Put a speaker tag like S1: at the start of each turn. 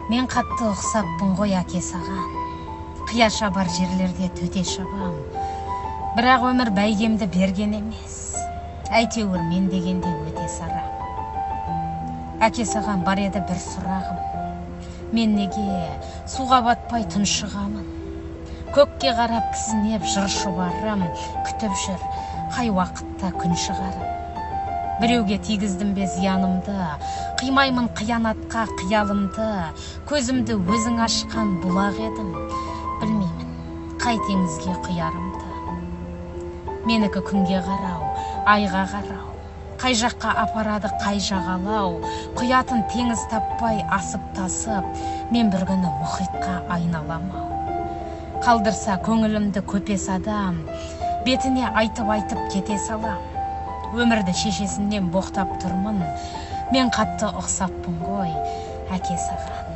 S1: Мен қатты ұқсаппын ғой әке саған. Қияша бар жерлерде төте шабам. Бірақ өмір бәйгемді берген емес. Әйтеуір мен дегенде өте сара. Әке саған бар еді бір сұрағым. Мен неге суға батпай тұншығамын? Көкке қарап кісінеп жыр шұбарым, күтіп жүр қай уақытта күн шығарым. Біреуге тигіздім бе зиянымды, қимаймын қиянатқа қиялымды, көзімді өзің ашқан бұлақ едім, білмеймін қай теңізге құярымды. Менікі күнге қарау, айға қарау, қай жаққа апарады қай жағалау, құятын теңіз таппай асып тасып, мен бір күні мұхитқа айналамау. Қалдырса көңілімді көпес адам, бетіне айтып кете салам. Өмірді шешесінен боқтап тұрмын, мен қатты ұқсаппын ғой әке саған.